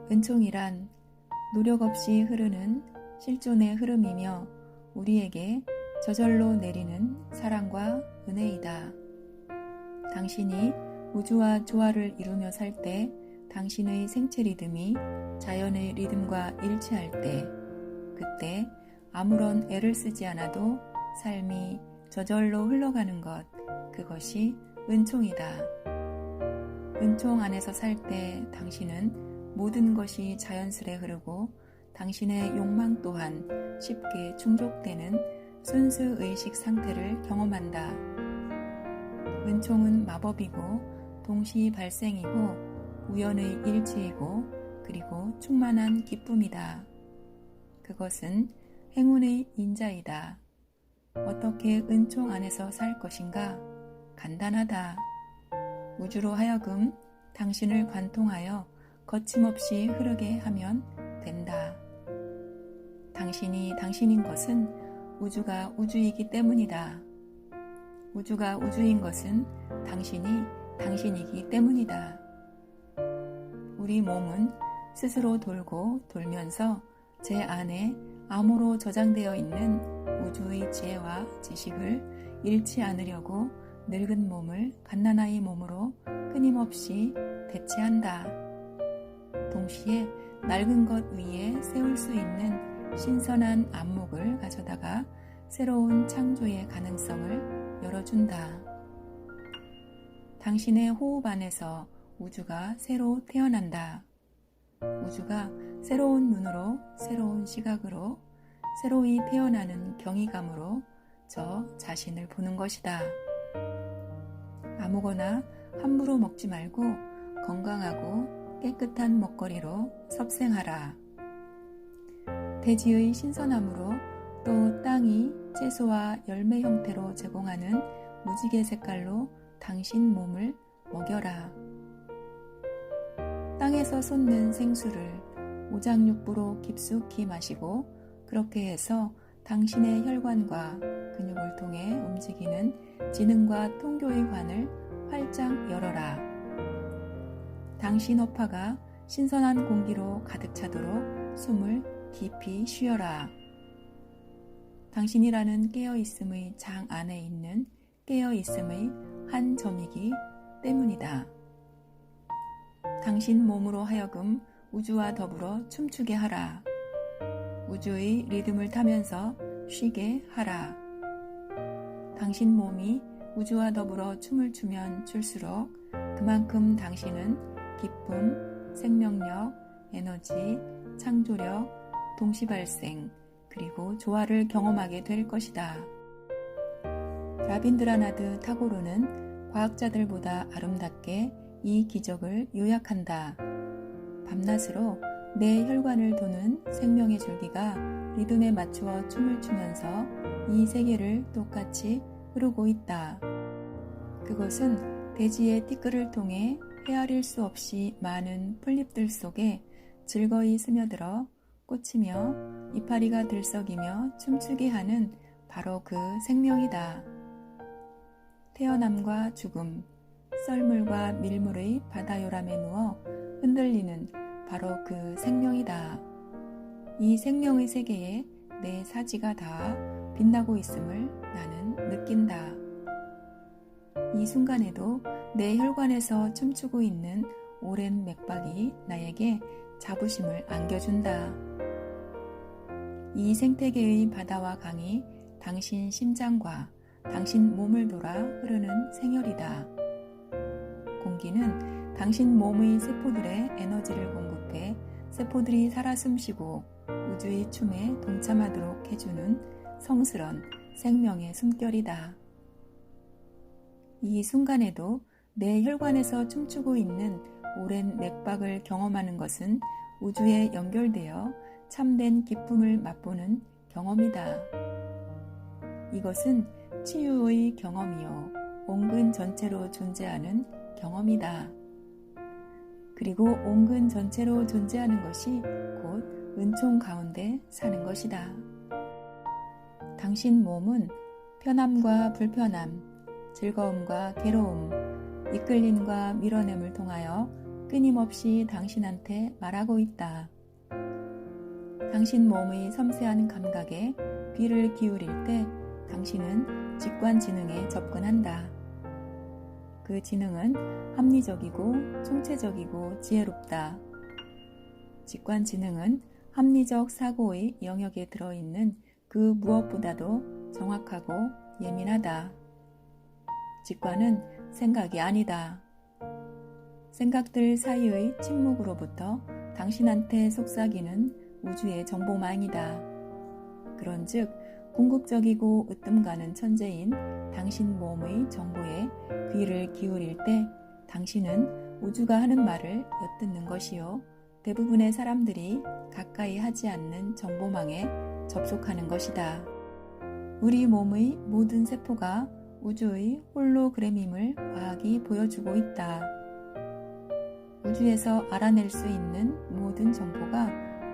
은총이란 노력 없이 흐르는 실존의 흐름이며 우리에게 저절로 내리는 사랑과 은혜이다. 당신이 우주와 조화를 이루며 살 때, 당신의 생체 리듬이 자연의 리듬과 일치할 때, 그때 아무런 애를 쓰지 않아도 삶이 저절로 흘러가는 것, 그것이 은총이다. 은총 안에서 살 때 당신은 모든 것이 자연스레 흐르고 당신의 욕망 또한 쉽게 충족되는 순수의식 상태를 경험한다. 은총은 마법이고 동시 발생이고 우연의 일치이고 그리고 충만한 기쁨이다. 그것은 행운의 인자이다. 어떻게 은총 안에서 살 것인가? 간단하다. 우주로 하여금 당신을 관통하여 거침없이 흐르게 하면 된다. 당신이 당신인 것은 우주가 우주이기 때문이다. 우주가 우주인 것은 당신이 당신이기 때문이다. 우리 몸은 스스로 돌고 돌면서 제 안에 암호로 저장되어 있는 우주의 지혜와 지식을 잃지 않으려고 늙은 몸을 갓난아이 몸으로 끊임없이 대체한다. 동시에 낡은 것 위에 세울 수 있는 신선한 안목을 가져다가 새로운 창조의 가능성을 열어준다. 당신의 호흡 안에서 우주가 새로 태어난다. 우주가 새로운 눈으로, 새로운 시각으로, 새로이 태어나는 경이감으로 저 자신을 보는 것이다. 아무거나 함부로 먹지 말고 건강하고 깨끗한 먹거리로 섭생하라. 대지의 신선함으로 또 땅이 채소와 열매 형태로 제공하는 무지개 색깔로 당신 몸을 먹여라. 땅에서 솟는 생수를 오장육부로 깊숙이 마시고 그렇게 해서 당신의 혈관과 근육을 통해 움직이는 지능과 통교의 관을 활짝 열어라. 당신 허파가 신선한 공기로 가득 차도록 숨을 깊이 쉬어라. 당신이라는 깨어있음의 장 안에 있는 깨어있음의 한 점이기 때문이다. 당신 몸으로 하여금 우주와 더불어 춤추게 하라. 우주의 리듬을 타면서 쉬게 하라. 당신 몸이 우주와 더불어 춤을 추면 출수록 그만큼 당신은 기쁨, 생명력, 에너지, 창조력, 동시발생, 그리고 조화를 경험하게 될 것이다. 라빈드라나드 타고르는 과학자들보다 아름답게 이 기적을 요약한다. 밤낮으로 내 혈관을 도는 생명의 줄기가 리듬에 맞추어 춤을 추면서 이 세계를 똑같이 흐르고 있다. 그것은 대지의 티끌을 통해 헤아릴 수 없이 많은 풀잎들 속에 즐거이 스며들어 꽂히며 이파리가 들썩이며 춤추게 하는 바로 그 생명이다. 태어남과 죽음, 썰물과 밀물의 바다요람에 누워 흔들리는 바로 그 생명이다. 이 생명의 세계에 내 사지가 다 빛나고 있음을 나는 느낀다. 이 순간에도 내 혈관에서 춤추고 있는 오랜 맥박이 나에게 자부심을 안겨준다. 이 생태계의 바다와 강이 당신 심장과 당신 몸을 돌아 흐르는 생혈이다. 공기는 당신 몸의 세포들의 에너지를 공급해 세포들이 살아 숨쉬고 우주의 춤에 동참하도록 해주는 성스런 생명의 숨결이다. 이 순간에도 내 혈관에서 춤추고 있는 오랜 맥박을 경험하는 것은 우주에 연결되어 참된 기쁨을 맛보는 경험이다. 이것은 치유의 경험이요, 온근 전체로 존재하는 경험이다. 그리고 온근 전체로 존재하는 것이 곧 은총 가운데 사는 것이다. 당신 몸은 편함과 불편함, 즐거움과 괴로움, 이끌림과 밀어냄을 통하여 끊임없이 당신한테 말하고 있다. 당신 몸의 섬세한 감각에 귀를 기울일 때 당신은 직관지능에 접근한다. 그 지능은 합리적이고 총체적이고 지혜롭다. 직관지능은 합리적 사고의 영역에 들어있는 그 무엇보다도 정확하고 예민하다. 직관은 생각이 아니다. 생각들 사이의 침묵으로부터 당신한테 속삭이는 우주의 정보망이다. 그런즉 궁극적이고 으뜸 가는 천재인 당신 몸의 정보에 귀를 기울일 때 당신은 우주가 하는 말을 엿듣는 것이요, 대부분의 사람들이 가까이 하지 않는 정보망에 접속하는 것이다. 우리 몸의 모든 세포가 우주의 홀로그램임을 과학이 보여주고 있다. 우주에서 알아낼 수 있는 모든 정보가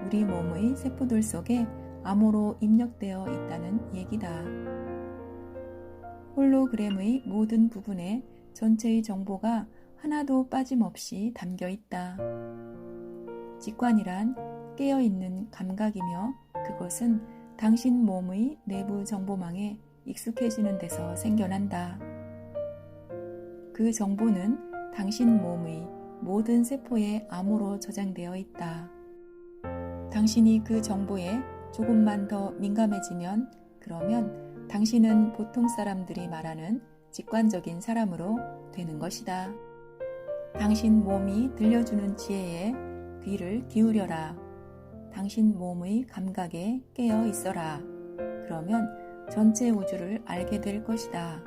우리 몸의 세포들 속에 암호로 입력되어 있다는 얘기다. 홀로그램의 모든 부분에 전체의 정보가 하나도 빠짐없이 담겨 있다. 직관이란 깨어있는 감각이며 그것은 당신 몸의 내부 정보망에 익숙해지는 데서 생겨난다. 그 정보는 당신 몸의 모든 세포에 암호로 저장되어 있다. 당신이 그 정보에 조금만 더 민감해지면 그러면 당신은 보통 사람들이 말하는 직관적인 사람으로 되는 것이다. 당신 몸이 들려주는 지혜에 귀를 기울여라. 당신 몸의 감각에 깨어 있어라. 그러면 전체 우주를 알게 될 것이다.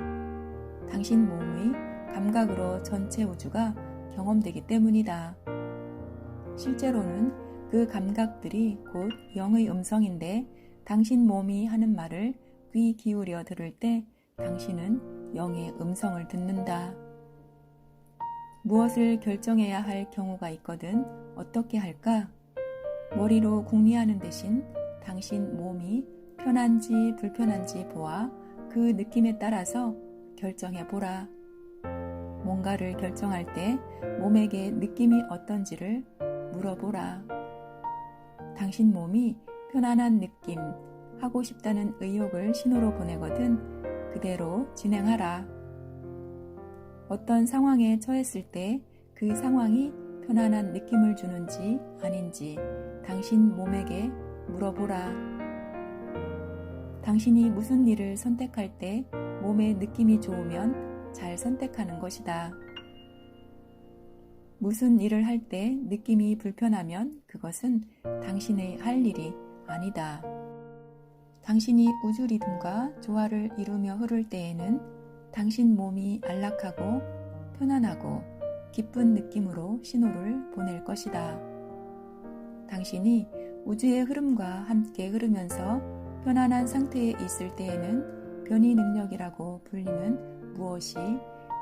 당신 몸의 감각으로 전체 우주가 경험되기 때문이다. 실제로는 그 감각들이 곧 영의 음성인데 당신 몸이 하는 말을 귀 기울여 들을 때 당신은 영의 음성을 듣는다. 무엇을 결정해야 할 경우가 있거든 어떻게 할까? 머리로 궁리하는 대신 당신 몸이 편한지 불편한지 보아 그 느낌에 따라서 결정해보라. 뭔가를 결정할 때 몸에게 느낌이 어떤지를 물어보라. 당신 몸이 편안한 느낌, 하고 싶다는 의욕을 신호로 보내거든 그대로 진행하라. 어떤 상황에 처했을 때 그 상황이 편안한 느낌을 주는지 아닌지 당신 몸에게 물어보라. 당신이 무슨 일을 선택할 때 몸의 느낌이 좋으면 잘 선택하는 것이다. 무슨 일을 할 때 느낌이 불편하면 그것은 당신의 할 일이 아니다. 당신이 우주 리듬과 조화를 이루며 흐를 때에는 당신 몸이 안락하고 편안하고 기쁜 느낌으로 신호를 보낼 것이다. 당신이 우주의 흐름과 함께 흐르면서 편안한 상태에 있을 때에는 변이 능력이라고 불리는 무엇이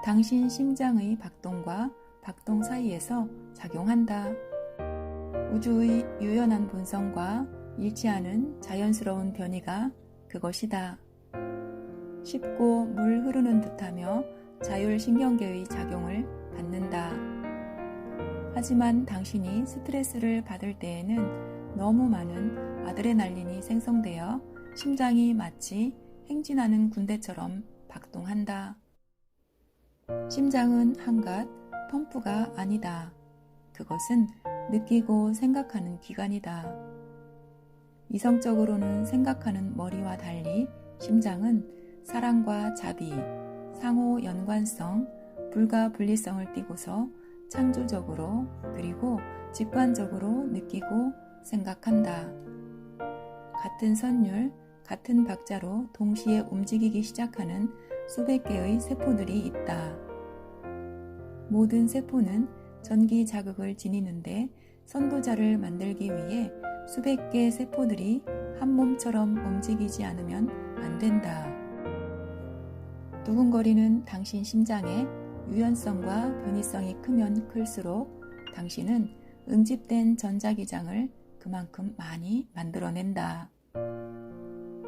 당신 심장의 박동과 박동 사이에서 작용한다. 우주의 유연한 본성과 일치하는 자연스러운 변이가 그것이다. 쉽고 물 흐르는 듯하며 자율신경계의 작용을 받는다. 하지만 당신이 스트레스를 받을 때에는 너무 많은 아드레날린이 생성되어 심장이 마치 행진하는 군대처럼 박동한다. 심장은 한갓 펌프가 아니다. 그것은 느끼고 생각하는 기관이다. 이성적으로는 생각하는 머리와 달리 심장은 사랑과 자비, 상호 연관성, 불가분리성을 띠고서 창조적으로 그리고 직관적으로 느끼고 생각한다. 같은 선율, 같은 박자로 동시에 움직이기 시작하는 수백 개의 세포들이 있다. 모든 세포는 전기 자극을 지니는데 선도자를 만들기 위해 수백 개의 세포들이 한 몸처럼 움직이지 않으면 안 된다. 두근거리는 당신 심장의 유연성과 변이성이 크면 클수록 당신은 응집된 전자기장을 그만큼 많이 만들어낸다.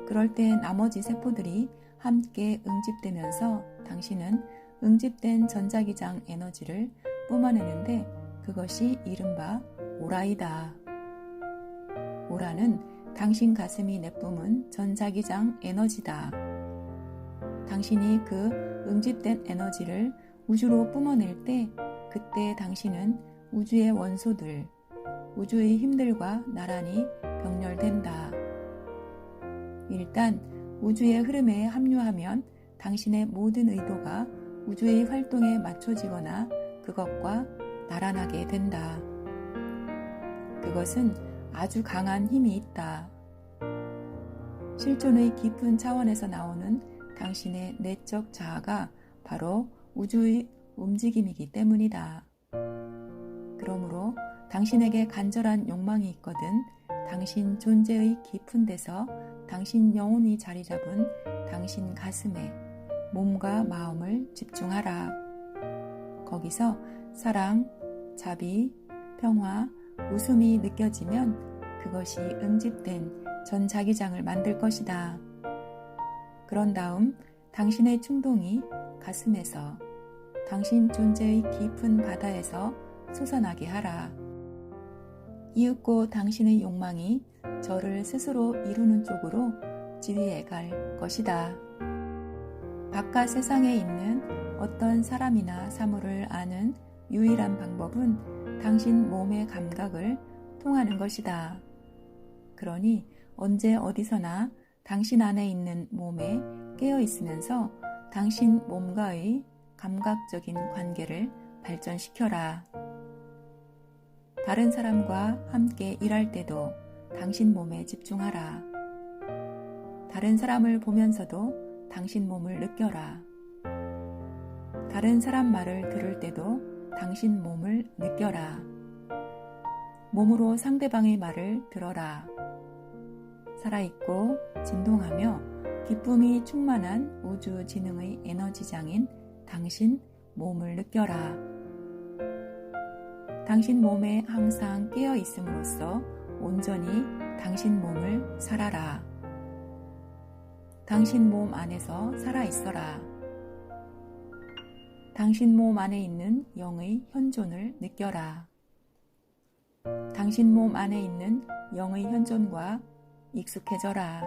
그럴 때 나머지 세포들이 함께 응집되면서 당신은 응집된 전자기장 에너지를 뿜어내는데 그것이 이른바 오라이다. 오라는 당신 가슴이 내뿜은 전자기장 에너지다. 당신이 그 응집된 에너지를 우주로 뿜어낼 때 그때 당신은 우주의 원소들, 우주의 힘들과 나란히 병렬된다. 일단 우주의 흐름에 합류하면 당신의 모든 의도가 우주의 활동에 맞춰지거나 그것과 나란하게 된다. 그것은 아주 강한 힘이 있다. 실존의 깊은 차원에서 나오는 당신의 내적 자아가 바로 우주의 움직임이기 때문이다. 그러므로 당신에게 간절한 욕망이 있거든 당신 존재의 깊은 데서 당신 영혼이 자리 잡은 당신 가슴에 몸과 마음을 집중하라. 거기서 사랑, 자비, 평화, 웃음이 느껴지면 그것이 응집된 전자기장을 만들 것이다. 그런 다음 당신의 충동이 가슴에서 당신 존재의 깊은 바다에서 솟아나게 하라. 이윽고 당신의 욕망이 저를 스스로 이루는 쪽으로 지휘해 갈 것이다. 바깥 세상에 있는 어떤 사람이나 사물을 아는 유일한 방법은 당신 몸의 감각을 통하는 것이다. 그러니 언제 어디서나 당신 안에 있는 몸에 깨어 있으면서 당신 몸과의 감각적인 관계를 발전시켜라. 다른 사람과 함께 일할 때도 당신 몸에 집중하라. 다른 사람을 보면서도 당신 몸을 느껴라. 다른 사람 말을 들을 때도 당신 몸을 느껴라. 몸으로 상대방의 말을 들어라. 살아있고 진동하며 기쁨이 충만한 우주 지능의 에너지장인 당신 몸을 느껴라. 당신 몸에 항상 깨어 있음으로써 온전히 당신 몸을 살아라. 당신 몸 안에서 살아있어라. 당신 몸 안에 있는 영의 현존을 느껴라. 당신 몸 안에 있는 영의 현존과 익숙해져라.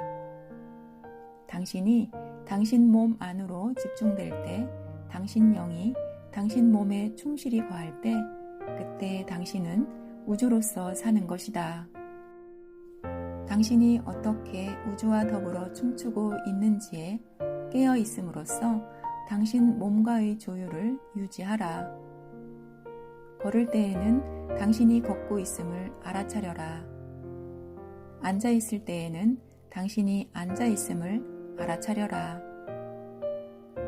당신이 당신 몸 안으로 집중될 때 당신 영이 당신 몸에 충실히 거할 때 그때 당신은 우주로서 사는 것이다. 당신이 어떻게 우주와 더불어 춤추고 있는지에 깨어 있음으로써 당신 몸과의 조율을 유지하라. 걸을 때에는 당신이 걷고 있음을 알아차려라. 앉아 있을 때에는 당신이 앉아 있음을 알아차려라.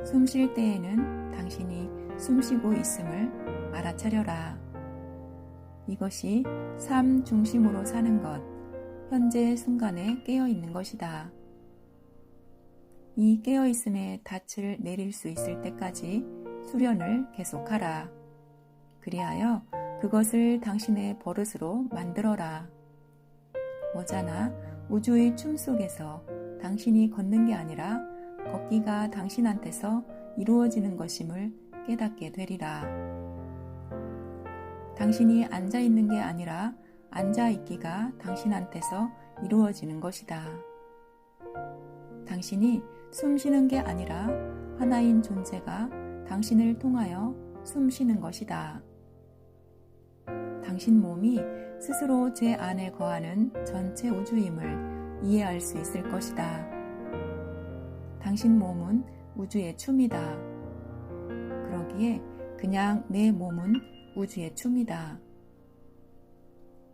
숨 쉴 때에는 당신이 숨 쉬고 있음을 알아차려라. 이것이 삶 중심으로 사는 것, 현재 순간에 깨어 있는 것이다. 이 깨어 있음의 닻을 내릴 수 있을 때까지 수련을 계속하라. 그리하여 그것을 당신의 버릇으로 만들어라. 머자나 우주의 춤 속에서 당신이 걷는 게 아니라 걷기가 당신한테서 이루어지는 것임을 깨닫게 되리라. 당신이 앉아있는 게 아니라 앉아있기가 당신한테서 이루어지는 것이다. 당신이 숨 쉬는 게 아니라 하나인 존재가 당신을 통하여 숨 쉬는 것이다. 당신 몸이 스스로 제 안에 거하는 전체 우주임을 이해할 수 있을 것이다. 당신 몸은 우주의 춤이다. 그러기에 그냥 내 몸은 우주의 춤이다.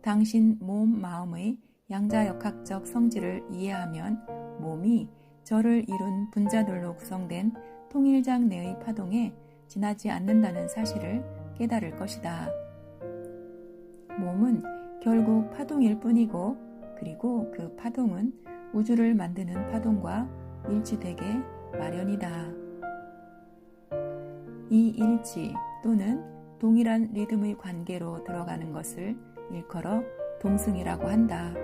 당신 몸, 마음의 양자역학적 성질을 이해하면 몸이 저를 이룬 분자들로 구성된 통일장 내의 파동에 지나지 않는다는 사실을 깨달을 것이다. 몸은 결국 파동일 뿐이고 그리고 그 파동은 우주를 만드는 파동과 일치되게 마련이다. 이 일치 또는 동일한 리듬의 관계로 들어가는 것을 일컬어 동승이라고 한다.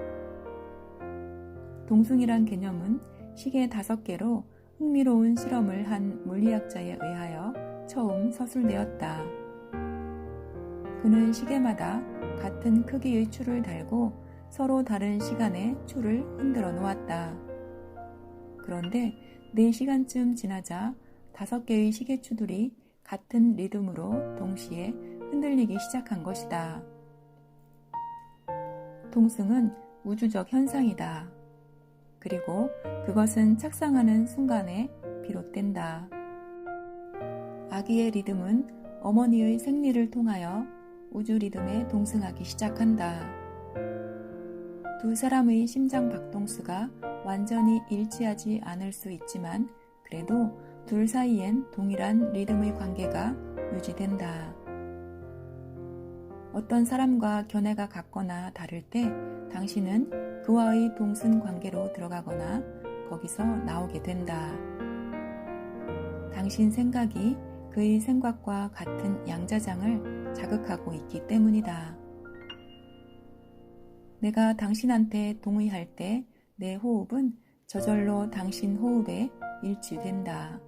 동승이란 개념은 시계 5개로 흥미로운 실험을 한 물리학자에 의하여 처음 서술되었다. 그는 시계마다 같은 크기의 추를 달고 서로 다른 시간에 추를 흔들어 놓았다. 그런데 4시간쯤 지나자 5개의 시계추들이 같은 리듬으로 동시에 흔들리기 시작한 것이다. 동승은 우주적 현상이다. 그리고 그것은 착상하는 순간에 비롯된다. 아기의 리듬은 어머니의 생리를 통하여 우주 리듬에 동승하기 시작한다. 두 사람의 심장 박동수가 완전히 일치하지 않을 수 있지만 그래도 둘 사이엔 동일한 리듬의 관계가 유지된다. 어떤 사람과 견해가 같거나 다를 때 당신은 그와의 동승 관계로 들어가거나 거기서 나오게 된다. 당신 생각이 그의 생각과 같은 양자장을 자극하고 있기 때문이다. 내가 당신한테 동의할 때 내 호흡은 저절로 당신 호흡에 일치된다.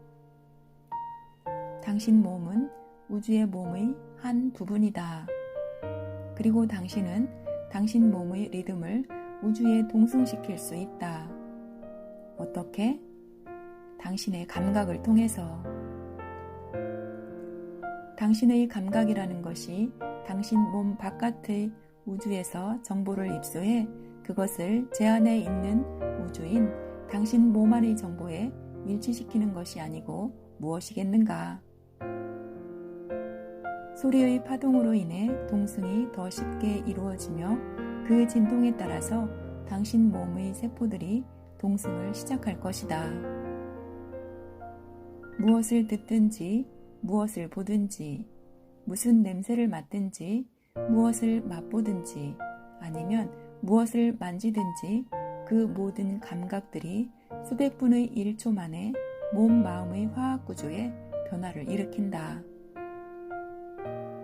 당신 몸은 우주의 몸의 한 부분이다. 그리고 당신은 당신 몸의 리듬을 우주에 동승시킬 수 있다. 어떻게? 당신의 감각을 통해서. 당신의 감각이라는 것이 당신 몸 바깥의 우주에서 정보를 입수해 그것을 제 안에 있는 우주인 당신 몸 안의 정보에 일치시키는 것이 아니고 무엇이겠는가? 소리의 파동으로 인해 동승이 더 쉽게 이루어지며 그 진동에 따라서 당신 몸의 세포들이 동승을 시작할 것이다. 무엇을 듣든지, 무엇을 보든지, 무슨 냄새를 맡든지, 무엇을 맛보든지, 아니면 무엇을 만지든지 그 모든 감각들이 수백 분의 1초 만에 몸, 마음의 화학 구조에 변화를 일으킨다.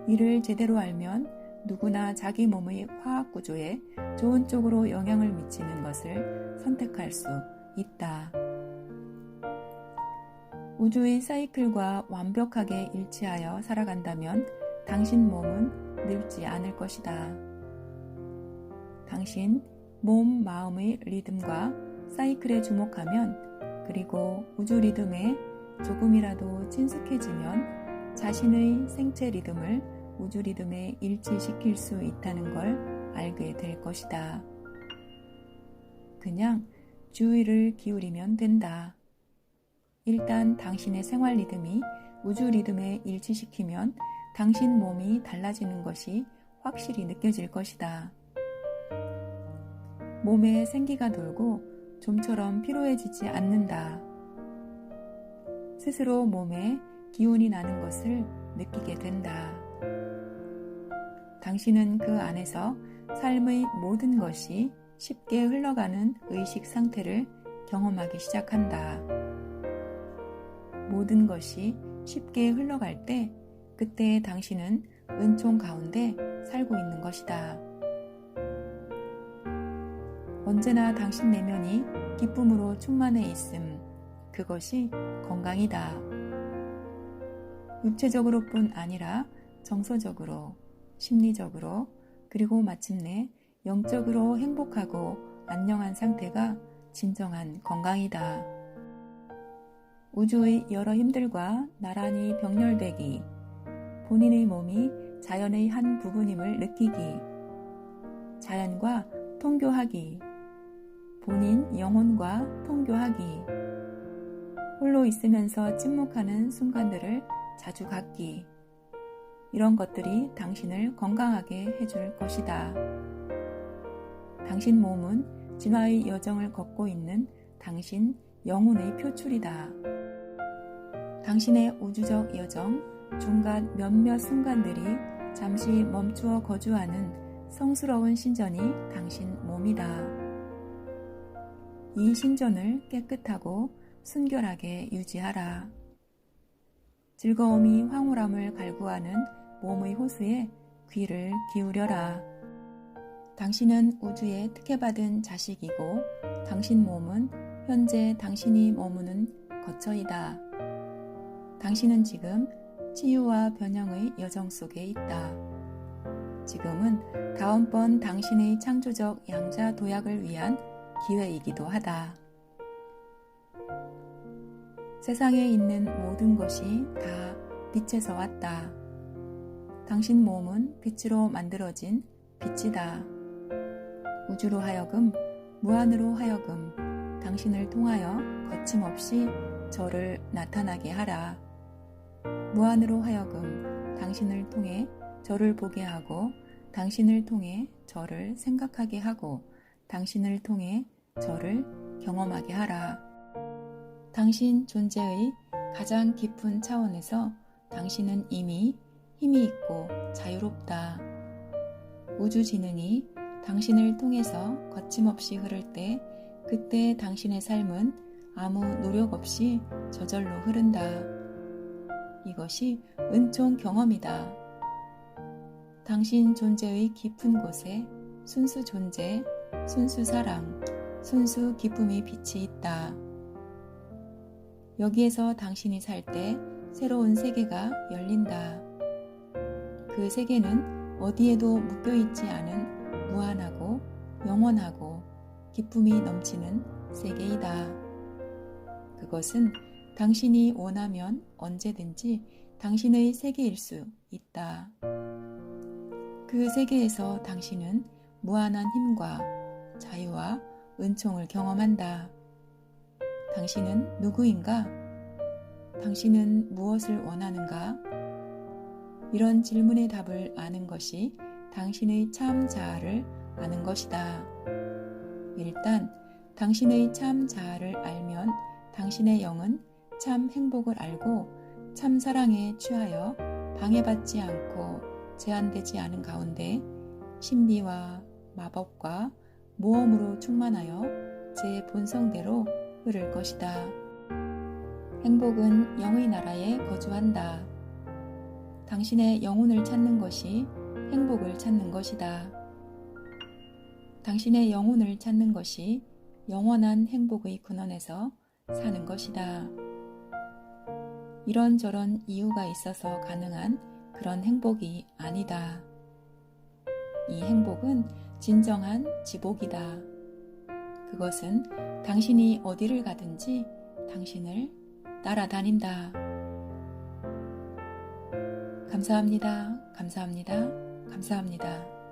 이를 제대로 알면 누구나 자기 몸의 화학 구조에 좋은 쪽으로 영향을 미치는 것을 선택할 수 있다. 우주의 사이클과 완벽하게 일치하여 살아간다면 당신 몸은 늙지 않을 것이다. 당신 몸, 마음의 리듬과 사이클에 주목하면 그리고 우주 리듬에 조금이라도 친숙해지면 자신의 생체 리듬을 우주 리듬에 일치시킬 수 있다는 걸 알게 될 것이다. 그냥 주의를 기울이면 된다. 일단 당신의 생활 리듬이 우주 리듬에 일치시키면 당신 몸이 달라지는 것이 확실히 느껴질 것이다. 몸에 생기가 돌고 좀처럼 피로해지지 않는다. 스스로 몸에 기운이 나는 것을 느끼게 된다. 당신은 그 안에서 삶의 모든 것이 쉽게 흘러가는 의식 상태를 경험하기 시작한다. 모든 것이 쉽게 흘러갈 때 그때 당신은 은총 가운데 살고 있는 것이다. 언제나 당신 내면이 기쁨으로 충만해 있음. 그것이 건강이다. 육체적으로뿐 아니라 정서적으로, 심리적으로, 그리고 마침내 영적으로 행복하고 안녕한 상태가 진정한 건강이다. 우주의 여러 힘들과 나란히 병렬되기, 본인의 몸이 자연의 한 부분임을 느끼기, 자연과 통교하기, 본인 영혼과 통교하기, 홀로 있으면서 침묵하는 순간들을 자주 갖기, 이런 것들이 당신을 건강하게 해줄 것이다. 당신 몸은 진화의 여정을 걷고 있는 당신 영혼의 표출이다. 당신의 우주적 여정, 중간 몇몇 순간들이 잠시 멈추어 거주하는 성스러운 신전이 당신 몸이다. 이 신전을 깨끗하고 순결하게 유지하라. 즐거움이 황홀함을 갈구하는 몸의 호수에 귀를 기울여라. 당신은 우주에 특혜받은 자식이고 당신 몸은 현재 당신이 머무는 거처이다. 당신은 지금 치유와 변형의 여정 속에 있다. 지금은 다음번 당신의 창조적 양자 도약을 위한 기회이기도 하다. 세상에 있는 모든 것이 다 빛에서 왔다. 당신 몸은 빛으로 만들어진 빛이다. 우주로 하여금, 무한으로 하여금 당신을 통하여 거침없이 저를 나타나게 하라. 무한으로 하여금 당신을 통해 저를 보게 하고, 당신을 통해 저를 생각하게 하고, 당신을 통해 저를 경험하게 하라. 당신 존재의 가장 깊은 차원에서 당신은 이미 힘이 있고 자유롭다. 우주 지능이 당신을 통해서 거침없이 흐를 때, 그때 당신의 삶은 아무 노력 없이 저절로 흐른다. 이것이 은총 경험이다. 당신 존재의 깊은 곳에 순수 존재, 순수 사랑, 순수 기쁨의 빛이 있다. 여기에서 당신이 살 때 새로운 세계가 열린다. 그 세계는 어디에도 묶여있지 않은 무한하고 영원하고 기쁨이 넘치는 세계이다. 그것은 당신이 원하면 언제든지 당신의 세계일 수 있다. 그 세계에서 당신은 무한한 힘과 자유와 은총을 경험한다. 당신은 누구인가? 당신은 무엇을 원하는가? 이런 질문의 답을 아는 것이 당신의 참 자아를 아는 것이다. 일단 당신의 참 자아를 알면 당신의 영은 참 행복을 알고 참 사랑에 취하여 방해받지 않고 제한되지 않은 가운데 신비와 마법과 모험으로 충만하여 제 본성대로 흐를 것이다. 행복은 영의 나라에 거주한다. 당신의 영혼을 찾는 것이 행복을 찾는 것이다. 당신의 영혼을 찾는 것이 영원한 행복의 근원에서 사는 것이다. 이런저런 이유가 있어서 가능한 그런 행복이 아니다. 이 행복은 진정한 지복이다. 그것은 당신이 어디를 가든지 당신을 따라다닌다. 감사합니다. 감사합니다. 감사합니다.